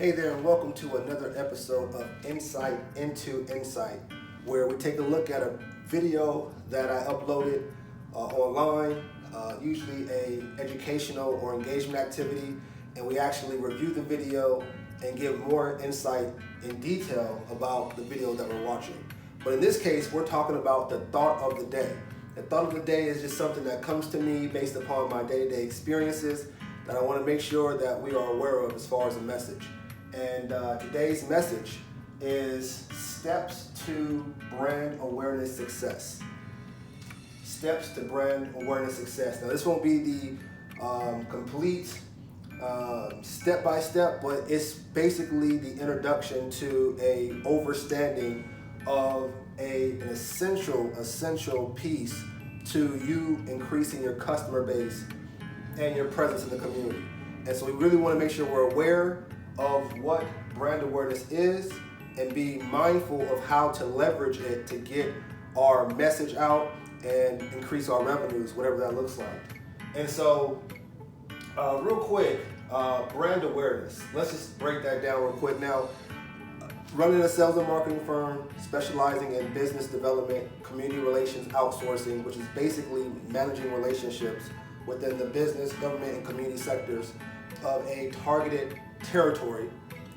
Hey there, and welcome to another episode of Insight into Insight, where we take a look at a video that I uploaded online, usually a educational or engagement activity, and we actually review the video and give more insight in detail about the video that we're watching. But in this case, we're talking about the thought of the day. The thought of the day is just something that comes to me based upon my day-to-day experiences that I want to make sure that we are aware of as far as a message. And today's message is steps to brand awareness success. Steps to brand awareness success. Now, this won't be the complete step-by-step, but it's basically the introduction to a overstanding of an essential piece to you increasing your customer base and your presence in the community. And so we really want to make sure we're aware of what brand awareness is and be mindful of how to leverage it to get our message out and increase our revenues, whatever that looks like. And so real quick, brand awareness. Let's just break that down real quick. Now, running a sales and marketing firm specializing in business development, community relations outsourcing, which is basically managing relationships within the business, government, and community sectors of a targeted territory.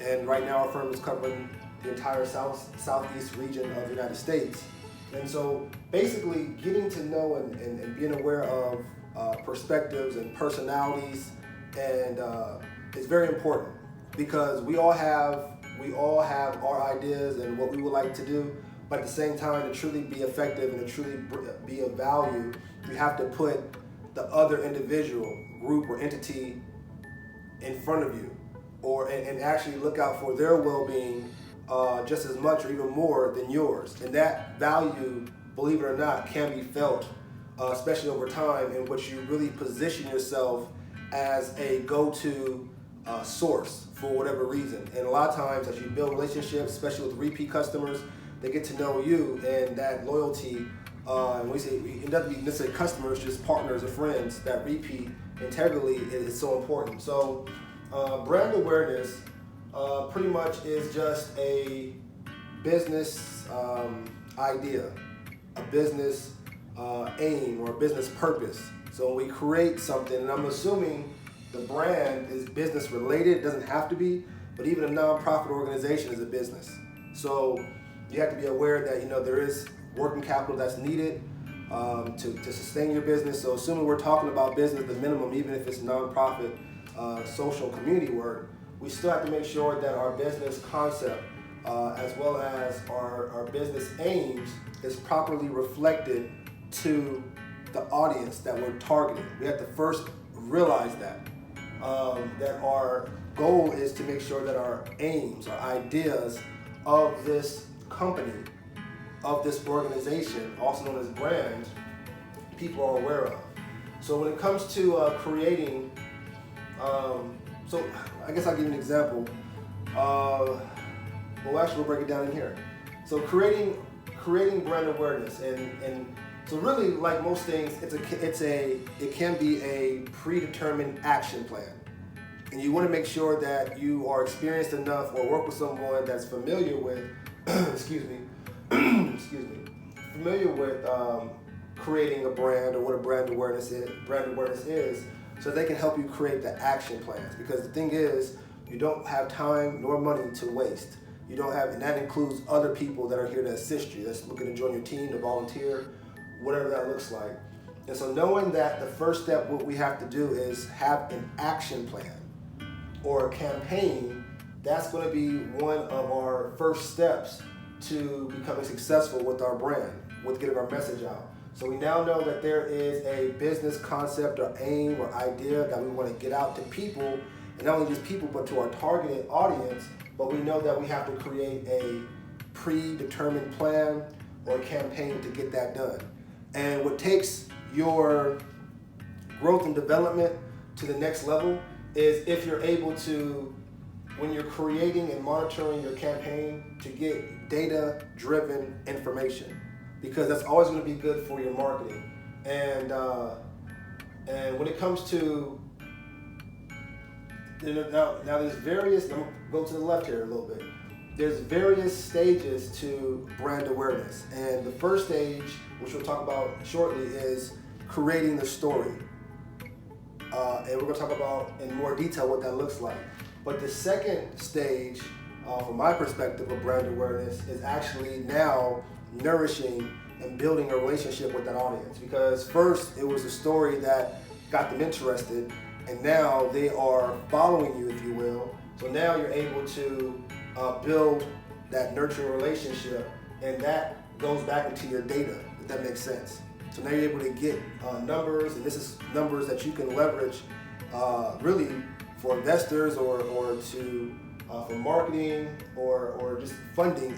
And right now our firm is covering the entire southeast region of the United States. And so basically getting to know and being aware of perspectives and personalities and is very important, because we all have our ideas and what we would like to do, but at the same time, to truly be effective and to truly be of value, you have to put the other individual, group, or entity in front of you, and actually look out for their well-being just as much or even more than yours. And that value, believe it or not, can be felt, especially over time, in which you really position yourself as a go-to source for whatever reason. And a lot of times as you build relationships, especially with repeat customers, they get to know you, and that loyalty, and we say it doesn't be necessarily customers, just partners or friends, that repeat integrity is so important. So brand awareness pretty much is just a business idea, a business aim, or a business purpose. So when we create something, and I'm assuming the brand is business related, it doesn't have to be, but even a nonprofit organization is a business. So you have to be aware that there is working capital that's needed to sustain your business. So assuming we're talking about business, the minimum, even if it's nonprofit, social community work, we still have to make sure that our business concept, as well as our business aims, is properly reflected to the audience that we're targeting. We have to first realize that our goal is to make sure that our aims, our ideas of this company, of this organization, also known as brand, people are aware of. So when it comes to creating, so I guess I'll give you an example. Well, actually, we'll break it down in here. So creating brand awareness, and so really, like most things, it can be a predetermined action plan, and you want to make sure that you are experienced enough or work with someone that's familiar with, familiar with creating a brand, or what a brand awareness is, so they can help you create the action plans. Because the thing is, you don't have time nor money to waste. You don't have, and that includes other people that are here to assist you, that's looking to join your team, to volunteer, whatever that looks like. And so knowing that the first step, what we have to do is have an action plan or a campaign. That's going to be one of our first steps to becoming successful with our brand, with getting our message out. So we now know that there is a business concept or aim or idea that we want to get out to people, and not only just people, but to our targeted audience. But we know that we have to create a predetermined plan or campaign to get that done. And what takes your growth and development to the next level is if you're able to, when you're creating and monitoring your campaign, to get data-driven information, because that's always going to be good for your marketing. And when it comes to now there's various, go to the left here a little bit. There's various stages to brand awareness. And the first stage, which we'll talk about shortly, is creating the story. And we're going to talk about in more detail what that looks like. But the second stage, from my perspective of brand awareness, is actually now nourishing and building a relationship with that audience. Because first, it was a story that got them interested, and now they are following you, if you will. So now you're able to build that nurturing relationship, and that goes back into your data, if that makes sense. So now you're able to get numbers, and this is numbers that you can leverage really for investors or to for marketing or just funding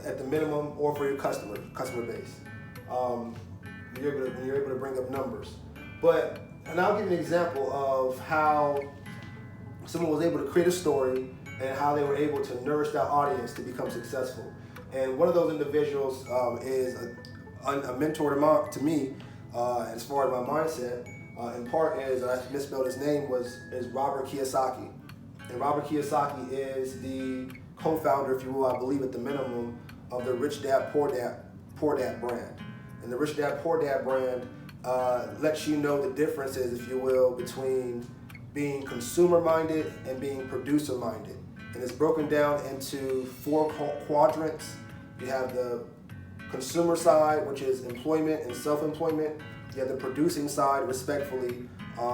at the minimum, or for your customer base. When you're able to bring up numbers. And I'll give you an example of how someone was able to create a story and how they were able to nourish that audience to become successful. And one of those individuals is a mentor to me as far as my mindset. In part is, I misspelled his name, is Robert Kiyosaki. And Robert Kiyosaki is the co-founder, if you will, I believe at the minimum, of the Rich Dad, Poor Dad brand. And the Rich Dad, Poor Dad brand lets you know the differences, if you will, between being consumer-minded and being producer-minded. And it's broken down into 4 quadrants. You have the consumer side, which is employment and self-employment. You have the producing side, respectfully,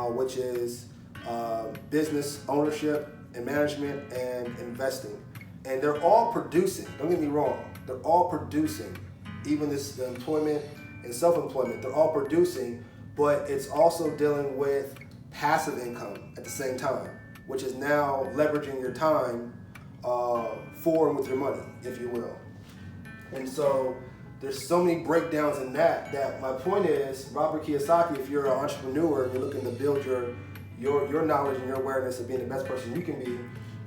which is business ownership and management and investing. And they're all producing, don't get me wrong, they're all producing. Even the employment and self-employment, they're all producing, but it's also dealing with passive income at the same time, which is now leveraging your time for and with your money, if you will. And so there's so many breakdowns in that my point is, Robert Kiyosaki, if you're an entrepreneur and you're looking to build your knowledge and your awareness of being the best person you can be,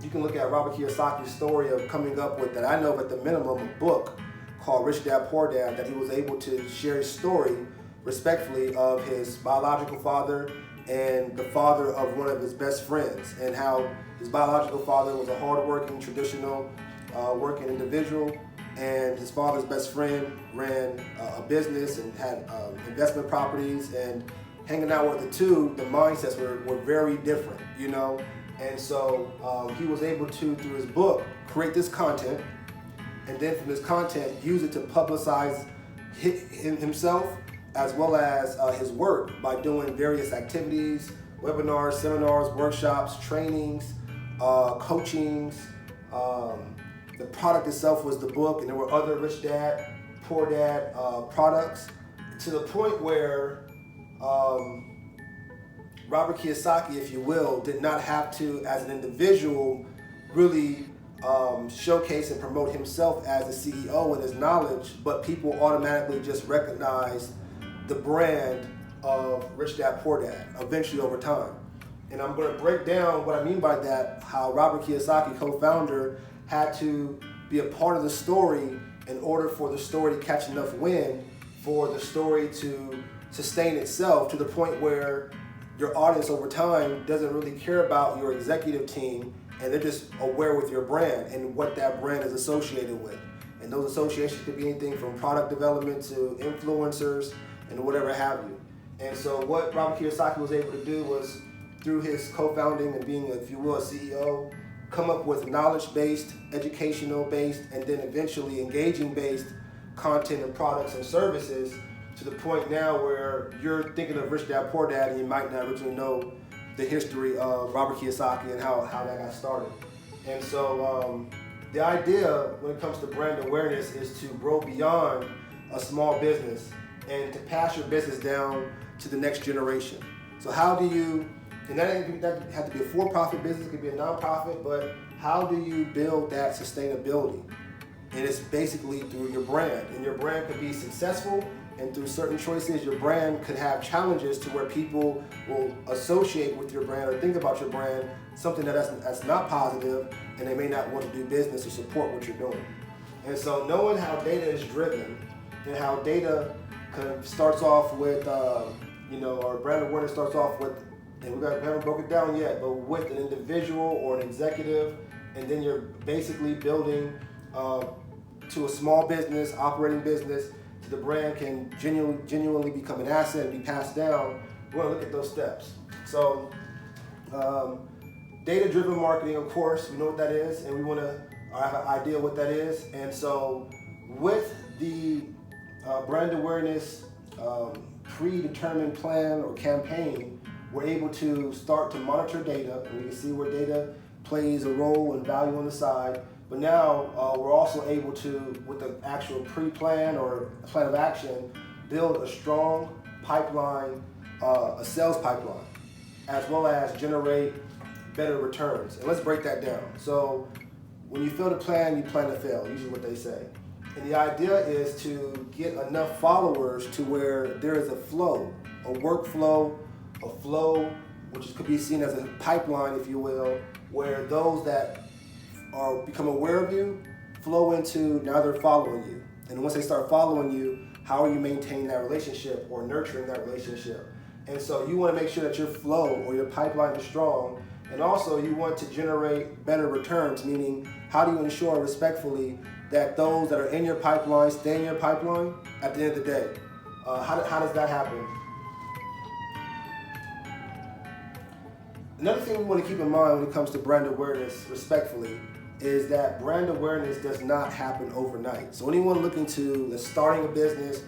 you can look at Robert Kiyosaki's story of coming up with, that I know of at the minimum, a book called Rich Dad, Poor Dad, that he was able to share his story respectfully of his biological father and the father of one of his best friends, and how his biological father was a hardworking, traditional working individual, and his father's best friend ran a business and had investment properties, and hanging out with the two, the mindsets were very different, you know? And so he was able to, through his book, create this content, and then from this content, use it to publicize himself as well as his work by doing various activities, webinars, seminars, workshops, trainings, coachings. The product itself was the book, and there were other Rich Dad, Poor Dad products, to the point where Robert Kiyosaki, if you will, did not have to, as an individual, really showcase and promote himself as a CEO and his knowledge, but people automatically just recognized the brand of Rich Dad, Poor Dad, eventually over time. And I'm going to break down what I mean by that, how Robert Kiyosaki, co-founder, had to be a part of the story in order for the story to catch enough wind, for the story to sustain itself to the point where your audience over time doesn't really care about your executive team, and they're just aware with your brand and what that brand is associated with. And those associations could be anything from product development to influencers and whatever have you. And so what Robert Kiyosaki was able to do was, through his co-founding and being, if you will, a CEO, come up with knowledge-based, educational-based, and then eventually engaging-based content and products and services, to the point now where you're thinking of Rich Dad, Poor Dad, and you might not originally know the history of Robert Kiyosaki and how that got started. And so the idea when it comes to brand awareness is to grow beyond a small business and to pass your business down to the next generation. So how do you, and that have to be a for-profit business, it could be a non-profit, but how do you build that sustainability? And it's basically through your brand. And your brand could be successful, and through certain choices, your brand could have challenges to where people will associate with your brand or think about your brand something that's not positive, and they may not want to do business or support what you're doing. And so knowing how data is driven and how data kind of starts off with, our brand awareness starts off with, and we haven't broken it down yet, but with an individual or an executive and then you're basically building to a small business, operating business, so the brand can genuinely become an asset and be passed down. We want to look at those steps. So data-driven marketing, of course, we know what that is, and we want to have an idea what that is. And so with the brand awareness predetermined plan or campaign, we're able to start to monitor data, and we can see where data plays a role and value on the side. But now we're also able to, with the actual pre-plan or plan of action, build a strong pipeline, a sales pipeline, as well as generate better returns. And let's break that down. So when you fail to plan, you plan to fail, usually what they say. And the idea is to get enough followers to where there is a flow, a workflow, a flow, which could be seen as a pipeline, if you will, where those that become aware of you flow into, now they're following you. And once they start following you, how are you maintaining that relationship or nurturing that relationship? And so you want to make sure that your flow or your pipeline is strong. And also you want to generate better returns, meaning how do you ensure respectfully that those that are in your pipeline stay in your pipeline at the end of the day? How does that happen? Another thing we want to keep in mind when it comes to brand awareness, respectfully, is that brand awareness does not happen overnight. So anyone looking to starting a business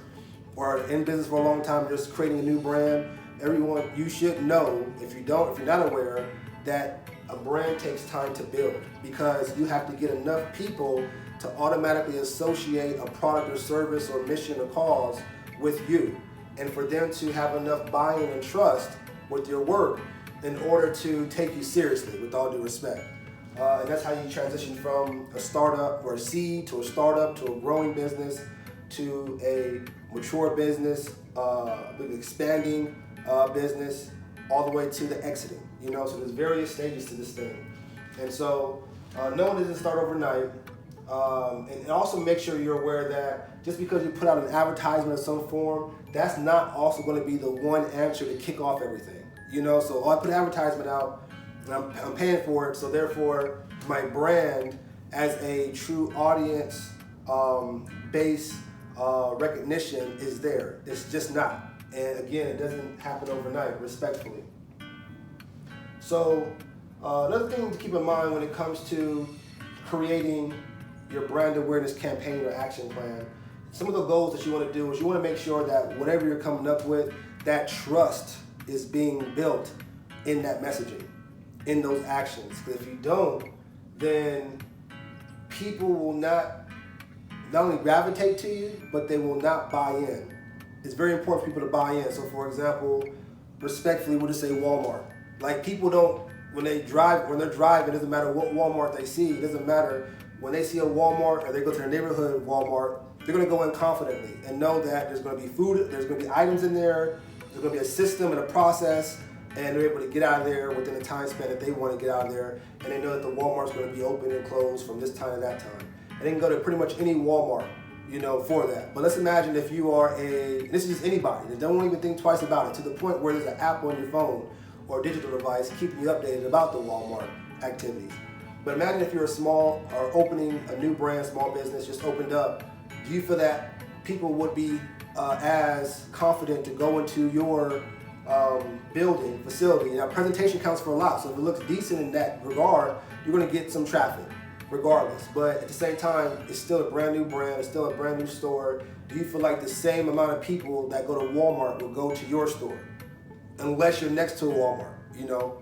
or in business for a long time, just creating a new brand, everyone, you should know, if you're not aware, that a brand takes time to build, because you have to get enough people to automatically associate a product or service or mission or cause with you, and for them to have enough buy-in and trust with your work in order to take you seriously, with all due respect. And that's how you transition from a startup or a seed to a startup to a growing business to a mature business, expanding business, all the way to the exiting. So there's various stages to this thing. And so no, it doesn't start overnight. And also make sure you're aware that just because you put out an advertisement of some form, that's not also going to be the one answer to kick off everything. So I put an advertisement out, and I'm paying for it, so therefore my brand as a true audience base recognition is there. It's just not. And again, it doesn't happen overnight, respectfully. So another thing to keep in mind when it comes to creating your brand awareness campaign or action plan, some of the goals that you want to do is you want to make sure that whatever you're coming up with, that trust is being built in that messaging, in those actions. Because if you don't, then people will not only gravitate to you, but they will not buy in. It's very important for people to buy in. So for example, respectfully, we'll just say Walmart. Like, people don't, when they're driving, it doesn't matter what Walmart they see, it doesn't matter. When they see a Walmart or they go to their neighborhood Walmart, they're going to go in confidently and know that there's going to be food, there's going to be items in there, there's going to be a system and a process, and they're able to get out of there within the time span that they want to get out of there, and they know that the Walmart's going to be open and closed from this time to that time. And they can go to pretty much any Walmart, for that. But let's imagine if you are this is just anybody, don't even think twice about it, to the point where there's an app on your phone or digital device keeping you updated about the Walmart activities. But imagine if you're a small or opening a new brand, small business just opened up. Do you feel that people would be as confident to go into your building, facility? Now, presentation counts for a lot, so if it looks decent in that regard, you're going to get some traffic regardless. But at the same time, it's still a brand new brand, it's still a brand new store. Do you feel like the same amount of people that go to Walmart will go to your store? Unless you're next to a Walmart,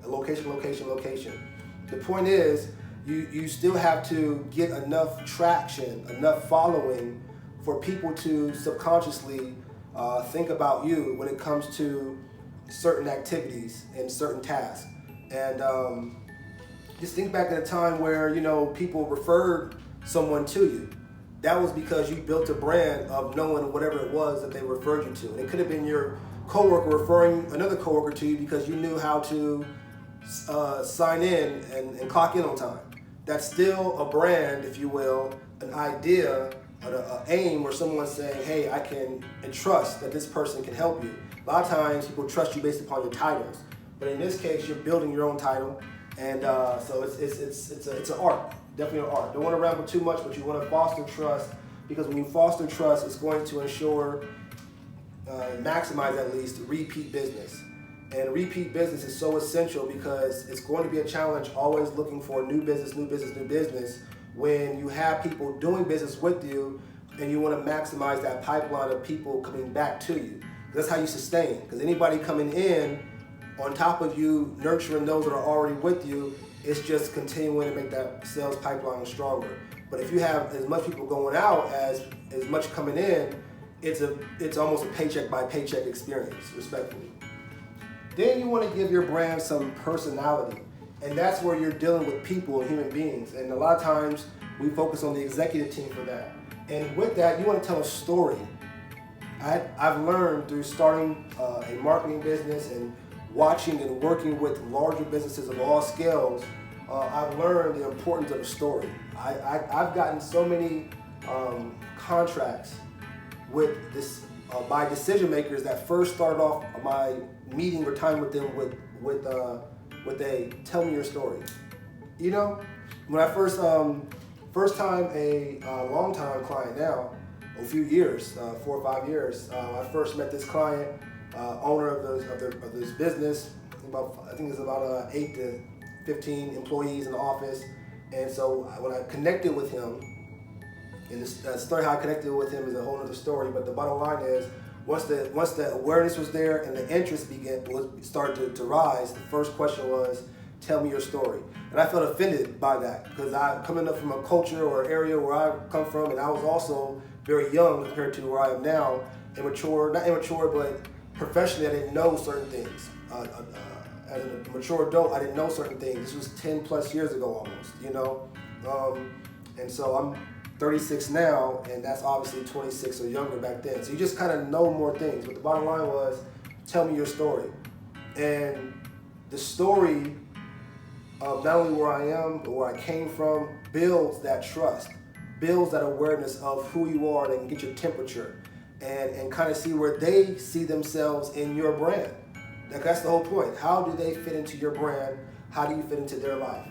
a location. The point is, you still have to get enough traction, enough following for people to subconsciously think about you when it comes to certain activities and certain tasks. And just think back at a time where, people referred someone to you. That was because you built a brand of knowing whatever it was that they referred you to. And it could have been your coworker referring another coworker to you because you knew how to sign in and clock in on time. That's still a brand, if you will, an idea, an aim where someone's saying, hey, I can trust that this person can help you. A lot of times people trust you based upon your titles. But in this case, you're building your own title, And so it's an art, definitely an art. Don't want to ramble too much, but you want to foster trust, because when you foster trust, it's going to ensure, maximize at least, repeat business. And repeat business is so essential because it's going to be a challenge always looking for new business when you have people doing business with you and you want to maximize that pipeline of people coming back to you. That's how you sustain, because anybody coming in on top of you nurturing those that are already with you, it's just continuing to make that sales pipeline stronger. But if you have as much people going out as much coming in, it's almost a paycheck by paycheck experience, respectfully. Then you want to give your brand some personality, and that's where you're dealing with people and human beings. And a lot of times we focus on the executive team for that. And with that, you want to tell a story. I've learned through starting a marketing business and watching and working with larger businesses of all scales, I've learned the importance of a story. I've gotten so many contracts with this by decision makers that first started off my meeting or time with them with a tell me your story. You know, when I first time a long time client now, a few years, 4 or 5 years, I first met this client, owner of this business. I think it's about 8 to 15 employees in the office, and so when I connected with him, and the story how I connected with him is a whole other story. But the bottom line is, once the awareness was there and the interest started to rise, the first question was, tell me your story. And I felt offended by that, because I'm coming up from a culture or area where I come from, and I was also very young compared to where I am now, not immature, but professionally I didn't know certain things. As a mature adult, I didn't know certain things. This was 10 plus years ago almost, you know? And so I'm 36 now, and that's obviously 26 or younger back then. So you just kind of know more things. But the bottom line was, tell me your story. And the story of not only where I am, but where I came from, builds that trust, builds that awareness of who you are. They can get your temperature and kind of see where they see themselves in your brand. That's the whole point. How do they fit into your brand? How do you fit into their life?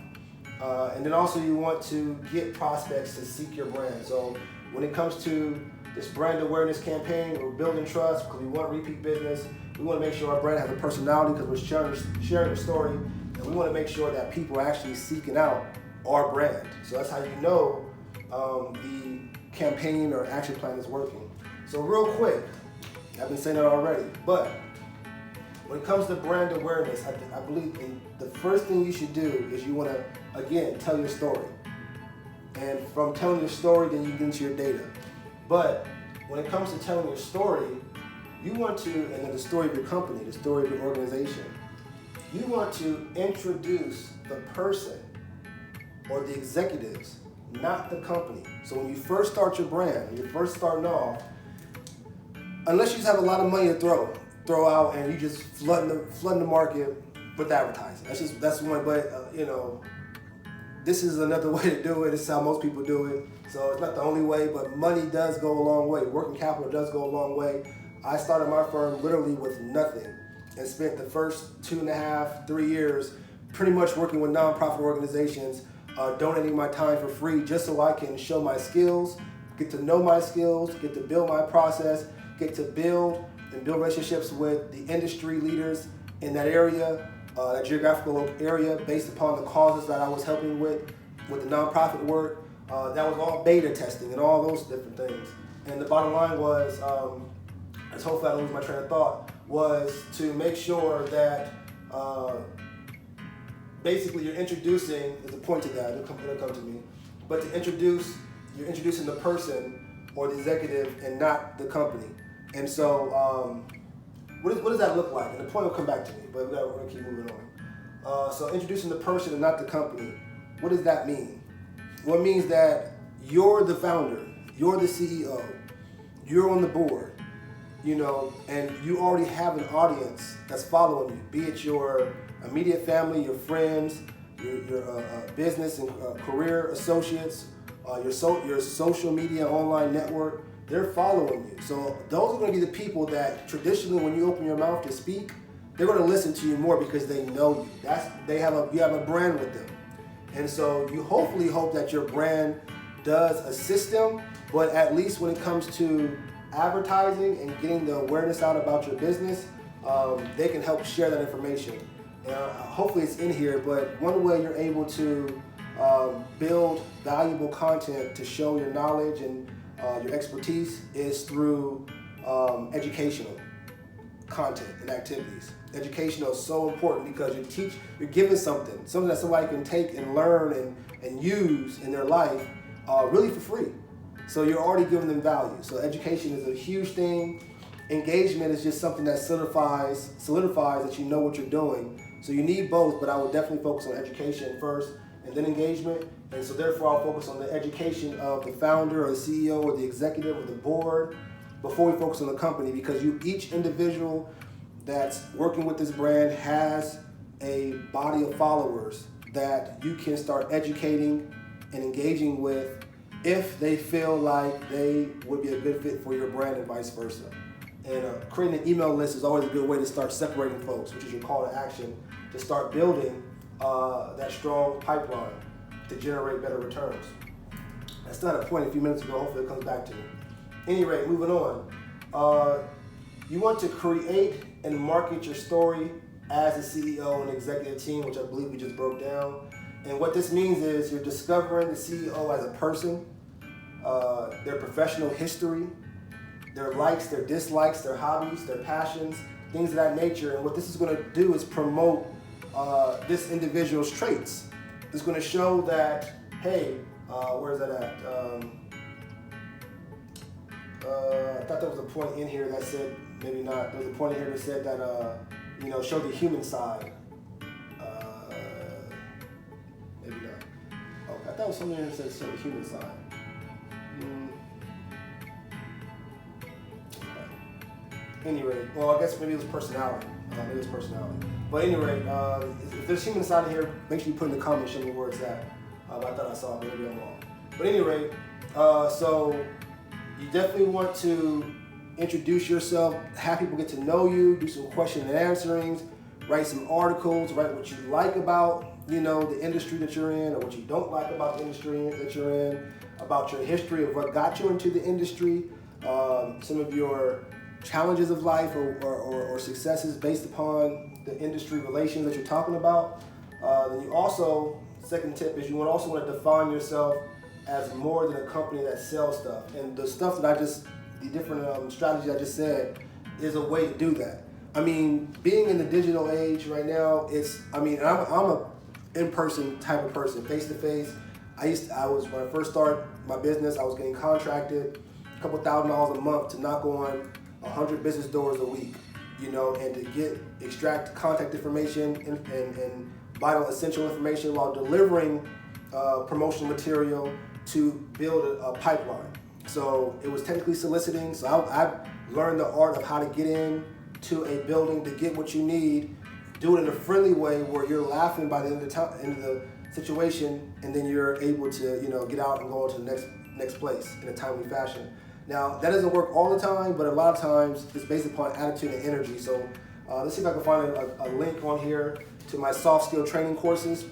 And then also you want to get prospects to seek your brand. So when it comes to this brand awareness campaign, we're building trust because we want repeat business. We want to make sure our brand has a personality because we're sharing a story. And we want to make sure that people are actually seeking out our brand. So that's how you know the campaign or action plan is working. So real quick, I've been saying that already, but when it comes to brand awareness, I believe the first thing you should do is you want to, again, tell your story. And from telling your story, then you get into your data. But when it comes to telling your story, you want to, and then the story of your company, the story of your organization, you want to introduce the person or the executives, not the company. So when you first start your brand, you're first starting off, unless you just have a lot of money to throw out and you just flooding the market with advertising. That's one. But this is another way to do it. This is how most people do it. So it's not the only way, but money does go a long way. Working capital does go a long way. I started my firm literally with nothing and spent the first 2.5, 3 years pretty much working with nonprofit organizations, donating my time for free just so I can show my skills, get to know my skills, get to build my process, get to build relationships with the industry leaders in that area, that geographical area, based upon the causes that I was helping with the nonprofit work. That was all beta testing and all those different things. And the bottom line was, as hopefully I don't lose my train of thought, was to make sure that basically you're introducing, there's a point to that, it'll come to me, but you're introducing the person or the executive and not the company. And so, what does that look like? And the point will come back to me, but we're gonna keep moving on. So introducing the person and not the company, what does that mean? Well, it means that you're the founder, you're the CEO, you're on the board, and you already have an audience that's following you, be it your immediate family, your friends, your business and career associates, your social media online network. They're following you. So those are going to be the people that traditionally when you open your mouth to speak, they're going to listen to you more because they know you. You have a brand with them. And so you hopefully hope that your brand does assist them, but at least when it comes to advertising and getting the awareness out about your business, they can help share that information. Hopefully it's in here, but one way you're able to build valuable content to show your knowledge and your expertise is through educational content and activities. Educational is so important because you're giving something that somebody can take and learn and use in their life really for free. So you're already giving them value. So education is a huge thing. Engagement is just something that solidifies that you know what you're doing. So you need both, but I would definitely focus on education first and then engagement. And so therefore I'll focus on the education of the founder or the CEO or the executive or the board before we focus on the company, because each individual that's working with this brand has a body of followers that you can start educating and engaging with if they feel like they would be a good fit for your brand and vice versa. And creating an email list is always a good way to start separating folks, which is your call to action to start building that strong pipeline to generate better returns. That's not a point a few minutes ago. Hopefully it comes back to me. Any rate, moving on. You want to create and market your story as a CEO and executive team, which I believe we just broke down. And what this means is you're discovering the CEO as a person, their professional history, their likes, their dislikes, their hobbies, their passions, things of that nature. And what this is going to do is promote this individual's traits. It's going to show that, hey, where's that at? I thought there was a point in here that said, maybe not. There was a point in here that said that, show the human side. Maybe not. Okay, I thought it was something in here that said show the human side. Anyway, well, I guess maybe it was personality. But anyway, if there's human side in here, make sure you put in the comments, show me where it's at. I thought I saw it, maybe I'm wrong. But anyway, so you definitely want to introduce yourself, have people get to know you, do some question and answerings, write some articles, write what you like about, the industry that you're in, or what you don't like about the industry that you're in, about your history of what got you into the industry, some of your challenges of life or successes based upon the industry relations that you're talking about. Then you also, second tip is you also want to define yourself as more than a company that sells stuff. And the stuff that the different strategies I just said is a way to do that. I mean, being in the digital age right now, I'm a in-person type of person, face-to-face. When I first started my business, I was getting contracted a couple $1,000s a month to knock on 100 business doors a week, and to extract contact information and vital essential information while delivering promotional material to build a pipeline. So it was technically soliciting. So I learned the art of how to get in to a building to get what you need, do it in a friendly way where you're laughing by the end of the situation, and then you're able to get out and go on to the next place in a timely fashion. Now, that doesn't work all the time, but a lot of times it's based upon attitude and energy. So let's see if I can find a link on here to my soft skill training courses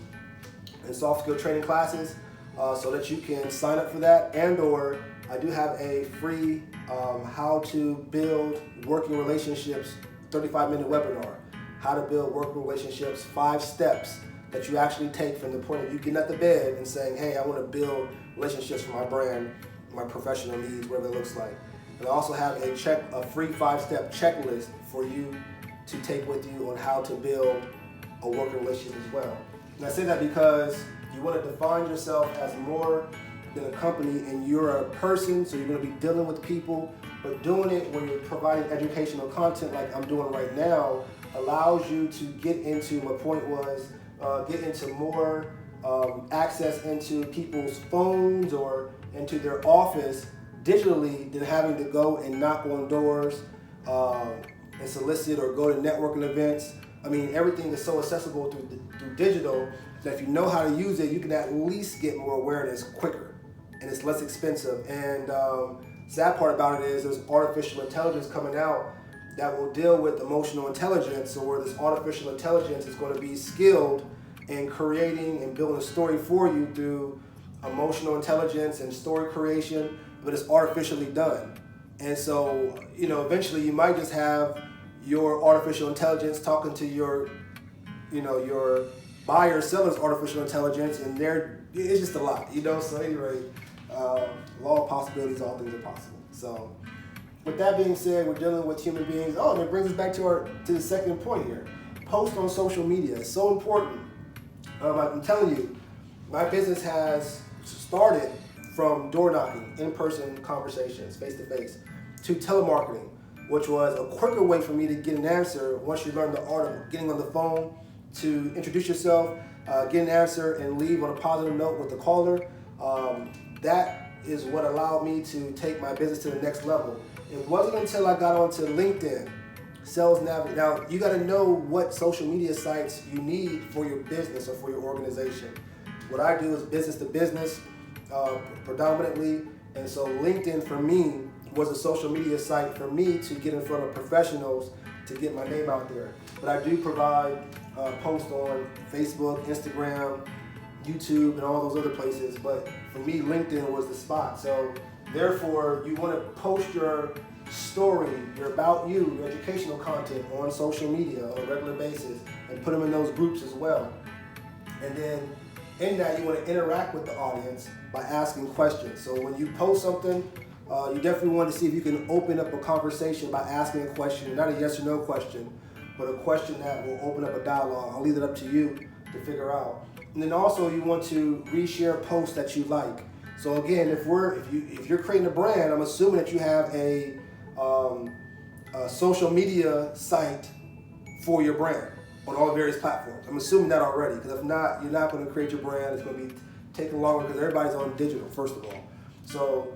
and soft skill training classes so that you can sign up for that. And/or I do have a free how to build working relationships 35-minute webinar. How to build working relationships, 5 steps that you actually take from the point of you getting out the bed and saying, hey, I want to build relationships for my brand, my professional needs, whatever it looks like. And I also have a free 5-step checklist for you to take with you on how to build a working relationship as well. And I say that because you want to define yourself as more than a company, and you're a person, so you're going to be dealing with people, but doing it when you're providing educational content like I'm doing right now allows you to get into, my point was, get into more access into people's phones or into their office digitally than having to go and knock on doors and solicit or go to networking events. I mean, everything is so accessible through digital that if you know how to use it, you can at least get more awareness quicker, and it's less expensive. And sad part about it is there's artificial intelligence coming out that will deal with emotional intelligence, so where this artificial intelligence is going to be skilled in creating and building a story for you through emotional intelligence and story creation, but it's artificially done. And so, eventually you might just have your artificial intelligence talking to your buyer seller's artificial intelligence, and it's just a lot, So anyway, law of possibilities, all things are possible. So with that being said, we're dealing with human beings. Oh, and it brings us back to the second point here. Post on social media is so important. I'm telling you, my business has started from door knocking, in-person conversations, face-to-face, to telemarketing, which was a quicker way for me to get an answer once you learn the art of getting on the phone, to introduce yourself, get an answer, and leave on a positive note with the caller. That is what allowed me to take my business to the next level. It wasn't until I got onto LinkedIn, Sales Navigator. Now, you got to know what social media sites you need for your business or for your organization. What I do is business to business predominantly, and so LinkedIn for me was a social media site for me to get in front of professionals to get my name out there. But I do provide posts on Facebook, Instagram, YouTube, and all those other places. But for me, LinkedIn was the spot. So therefore, you want to post your story, your about you, your educational content on social media on a regular basis, and put them in those groups as well. And then in that, you want to interact with the audience by asking questions. So when you post something, you definitely want to see if you can open up a conversation by asking a question, not a yes or no question, but a question that will open up a dialogue. I'll leave it up to you to figure out. And then also you want to reshare posts that you like. So again, if you're creating a brand, I'm assuming that you have a social media site for your brand on all the various platforms. I'm assuming that already, because if not, you're not going to create your brand. It's going to be taking longer because everybody's on digital, first of all. So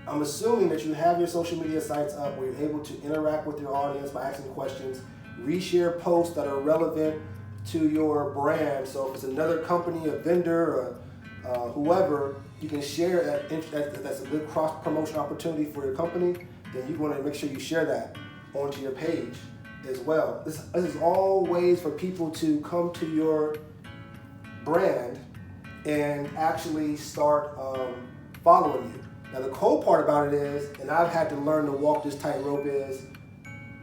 I'm assuming that you have your social media sites up where you're able to interact with your audience by asking questions, reshare posts that are relevant to your brand. So if it's another company, a vendor, or whoever, you can share that's a good cross-promotion opportunity for your company. Then you want to make sure you share that onto your page as well. This is all ways for people to come to your brand and actually start following you. Now the cool part about it is, and I've had to learn to walk this tightrope, is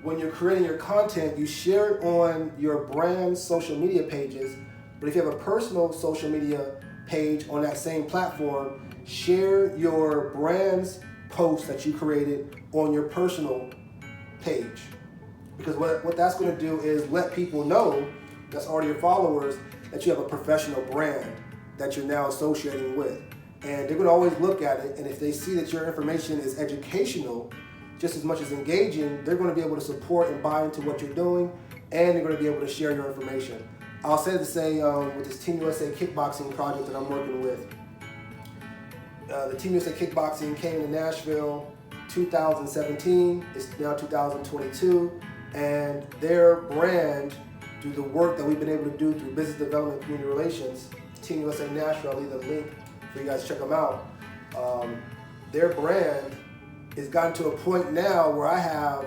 when you're creating your content, you share it on your brand's social media pages, but if you have a personal social media page on that same platform, share your brand's post that you created on your personal page. Because what that's going to do is let people know, that's already your followers, that you have a professional brand that you're now associating with. And they're going to always look at it, and if they see that your information is educational just as much as engaging, they're going to be able to support and buy into what you're doing, and they're going to be able to share your information. I'll say with this Team USA kickboxing project that I'm working with, the Team USA kickboxing came to Nashville 2017, it's now 2022, and their brand, through the work that we've been able to do through business development, community relations, Team USA Nashville, I'll leave a link for you guys to check them out. Their brand has gotten to a point now where I have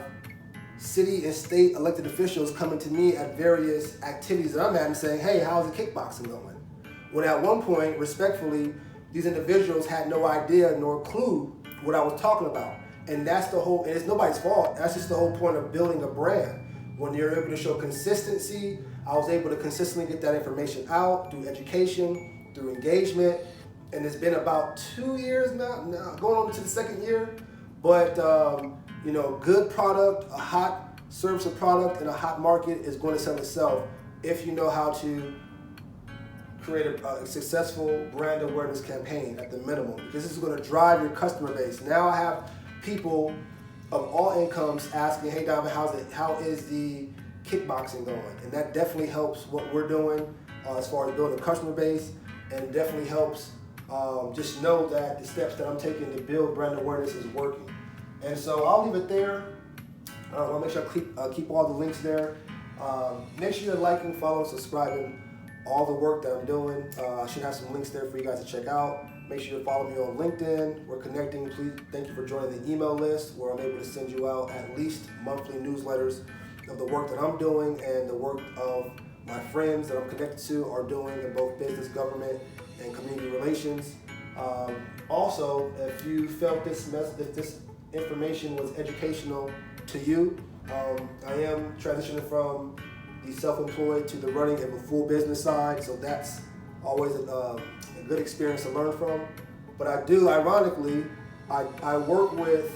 city and state elected officials coming to me at various activities that I'm at and saying, hey, how's the kickboxing going? When at one point, respectfully, these individuals had no idea nor clue what I was talking about. And that's the whole, and it's nobody's fault. That's just the whole point of building a brand. When you're able to show consistency, I was able to consistently get that information out through education, through engagement. And it's been about 2 years now going on to the second year. But, good product, a hot service or product in a hot market is going to sell itself if you know how to create a successful brand awareness campaign at the minimum, because this is going to drive your customer base. Now I have people of all incomes asking, hey, Danavan, how is the kickboxing going? And that definitely helps what we're doing as far as building a customer base, and definitely helps just know that the steps that I'm taking to build brand awareness is working. And so I'll leave it there. I'll make sure I keep all the links there. Make sure you're liking, following, subscribing all the work that I'm doing. I should have some links there for you guys to check out. Make sure you follow me on LinkedIn. We're connecting. Please, thank you for joining the email list where I'm able to send you out at least monthly newsletters of the work that I'm doing and the work of my friends that I'm connected to are doing in both business, government, and community relations. Also, if you felt this information was educational to you, I am transitioning from the self-employed to the running of a full business side, so that's always a good experience to learn from. But I do, ironically, I work with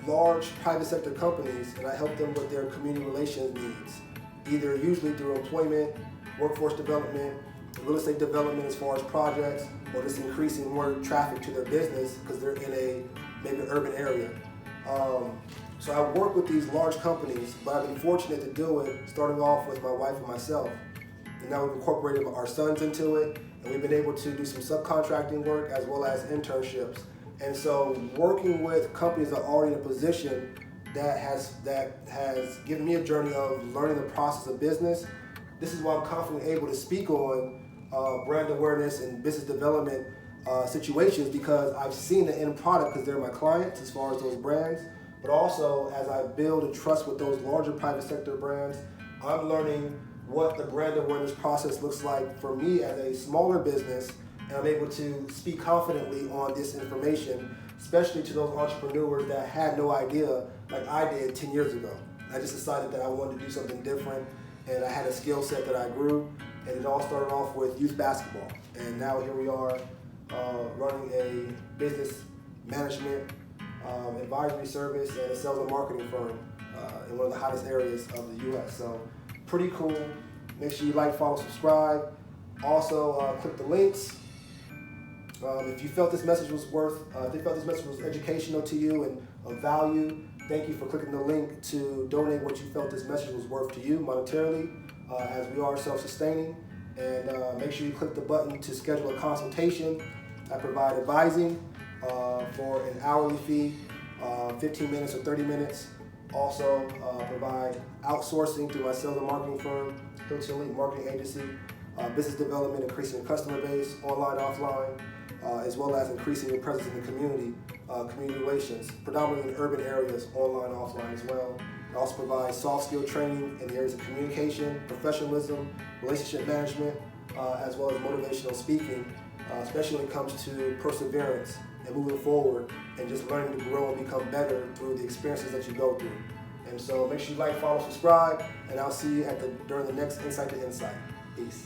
large private sector companies and I help them with their community relations needs, either usually through employment, workforce development, real estate development as far as projects, or just increasing more traffic to their business because they're in maybe an urban area. So I work with these large companies, but I've been fortunate to do it starting off with my wife and myself. And now we've incorporated our sons into it, and we've been able to do some subcontracting work as well as internships. And so working with companies that are already in a position that has given me a journey of learning the process of business, this is why I'm confidently able to speak on brand awareness and business development situations, because I've seen the end product because they're my clients as far as those brands. But also, as I build and trust with those larger private sector brands, I'm learning what the brand awareness process looks like for me as a smaller business, and I'm able to speak confidently on this information, especially to those entrepreneurs that had no idea like I did 10 years ago. I just decided that I wanted to do something different, and I had a skill set that I grew, and it all started off with youth basketball. And now here we are running a business management advisory service and a sales and marketing firm in one of the hottest areas of the U.S. So pretty cool. Make sure you like, follow, subscribe. Also, click the links. If you felt this message was educational to you and of value, thank you for clicking the link to donate what you felt this message was worth to you monetarily, as we are self-sustaining. And make sure you click the button to schedule a consultation. I provide advising for an hourly fee, 15 minutes or 30 minutes. Also provide outsourcing through my sales and marketing firm, Hylton Elite Marketing Agency, business development, increasing your customer base, online, offline, as well as increasing your presence in the community, community relations, predominantly in urban areas, online, offline as well. I also provide soft skill training in the areas of communication, professionalism, relationship management, as well as motivational speaking, especially when it comes to perseverance and moving forward and just learning to grow and become better through the experiences that you go through. And so make sure you like, follow, subscribe, and I'll see you during the next Insight to Insight. Peace.